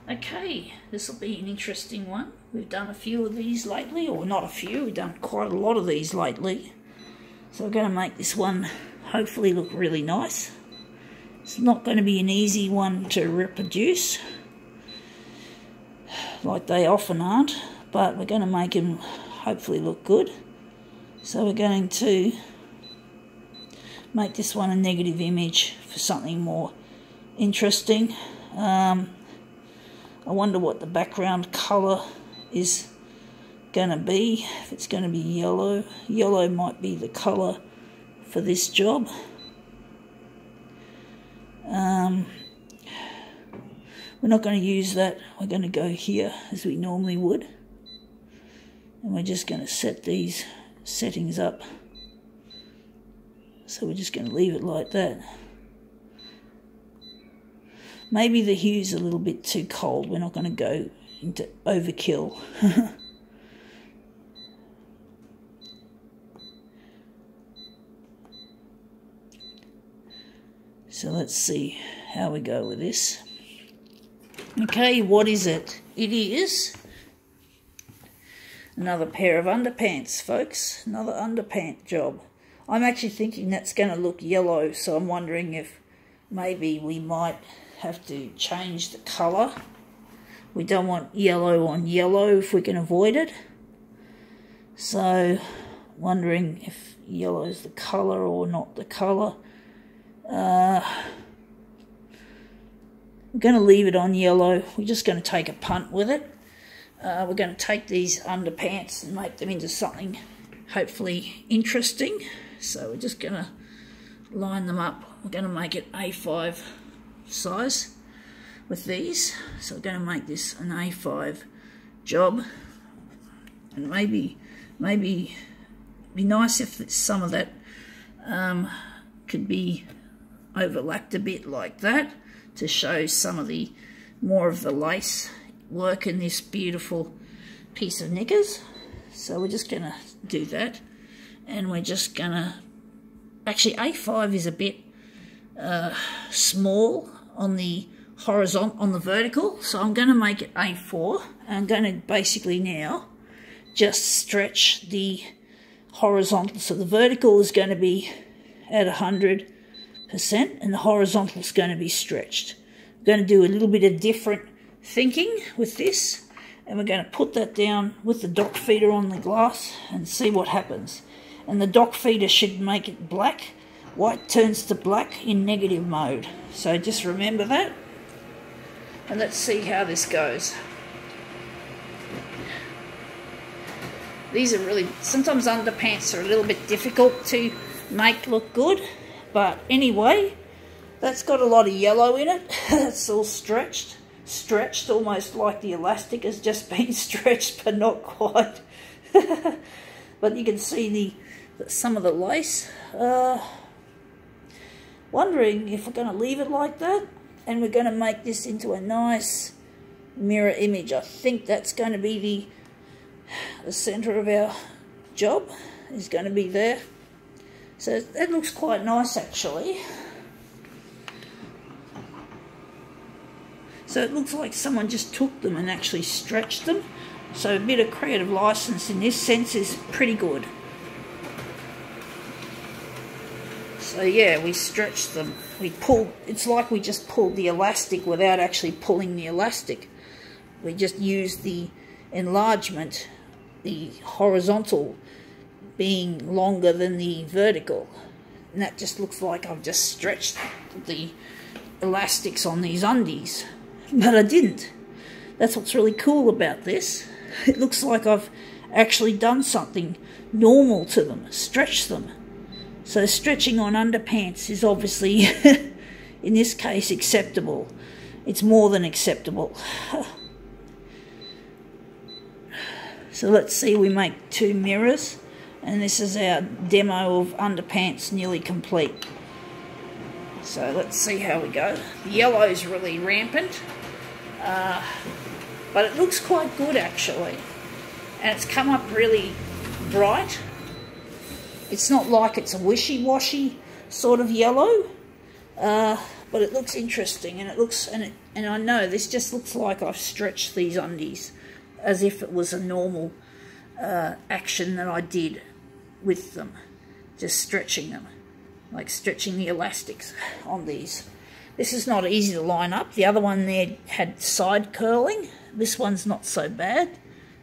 Okay, this will be an interesting one. We've done a few of these lately, or not a few, we've done quite a lot of these lately. So we're going to make this one hopefully look really nice. It's not going to be an easy one to reproduce, like they often aren't, but we're going to make them hopefully look good. So we're going to make this one a negative image for something more interesting. I wonder what the background colour is going to be. If it's going to be yellow. Yellow might be the colour for this job. We're not going to use that. We're going to go here as we normally would. And we're just going to set these settings up. So we're just going to leave it like that. Maybe the hue's a little bit too cold. We're not going to go into overkill. So let's see how we go with this. Okay, what is it? It is another pair of underpants, folks. Another underpant job. I'm actually thinking that's going to look yellow, so I'm wondering if maybe we might have to change the colour. We don't want yellow on yellow if we can avoid it. So, wondering if yellow is the colour or not the colour. We're going to leave it on yellow. We're just going to take a punt with it. We're going to take these underpants and make them into something hopefully interesting. So we're just going to line them up. We're going to make it A5 size with these. So we're going to make this an A5 job. And maybe be nice if some of that could be overlapped a bit like that to show some of the more of the lace work in this beautiful piece of knickers. So we're just going to do that, and we're just going to actually A5 is a bit small on the horizontal, on the vertical, so I'm going to make it A4. And I'm going to basically now just stretch the horizontal. So the vertical is going to be at 100%, and the horizontal is going to be stretched. I'm going to do a little bit of different thinking with this, and we're going to put that down with the dock feeder on the glass and see what happens. And the dock feeder should make it black. White turns to black in negative mode. So just remember that. And let's see how this goes. These are really, sometimes underpants are a little bit difficult to make look good. But anyway, that's got a lot of yellow in it. It's all stretched, almost like the elastic has just been stretched, but not quite. But you can see some of the lace. Wondering if we're going to leave it like that, and we're going to make this into a nice mirror image. I think that's going to be the centre of our job, is going to be there. So that looks quite nice actually. So it looks like someone just took them and actually stretched them. So a bit of creative license in this sense is pretty good. So yeah, we stretched them. We pulled, it's like we just pulled the elastic without actually pulling the elastic. We just used the enlargement, the horizontal being longer than the vertical. And that just looks like I've just stretched the elastics on these undies. But I didn't. That's what's really cool about this. It looks like I've actually done something normal to them, stretched them. So stretching on underpants is obviously, in this case, acceptable. It's more than acceptable. So let's see, we make 2 mirrors, and this is our demo of underpants nearly complete. So let's see how we go. The yellow's really rampant, but it looks quite good actually. And it's come up really bright. It's not like it's a wishy-washy sort of yellow, but but it looks interesting, and it looks, and I know this just looks like I've stretched these undies as if it was a normal action that I did with them, just stretching them, like stretching the elastics on these. This is not easy to line up. The other one there had side curling. This one's not so bad.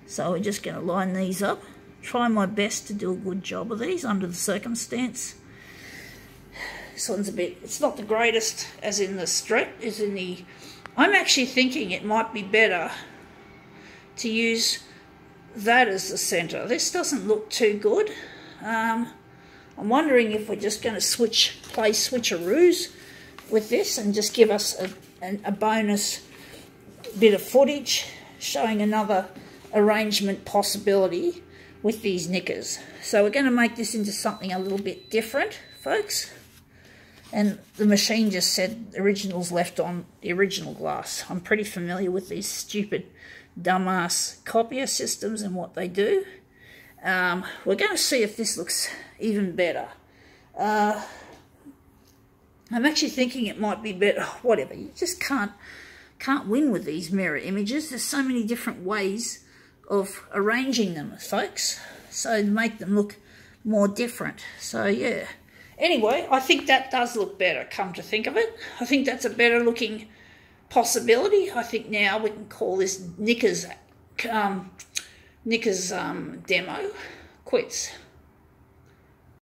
So we're just going to line these up. Try my best to do a good job of these under the circumstance. This one's a bit, it's not the greatest as in the stretch, I'm actually thinking it might be better to use that as the centre. This doesn't look too good. I'm wondering if we're just going to play switcheroos with this and just give us a bonus bit of footage showing another arrangement possibility with these knickers. So we're going to make this into something a little bit different, folks. And the machine just said originals left on the original glass. I'm pretty familiar with these stupid dumbass copier systems and what they do. We're going to see if this looks even better. I'm actually thinking it might be better. Whatever, you just can't win with these mirror images. There's so many different ways of arranging them, folks, so to make them look more different. So yeah, anyway, I think that does look better, come to think of it. I think that's a better looking possibility. I think now we can call this knickers demo quits.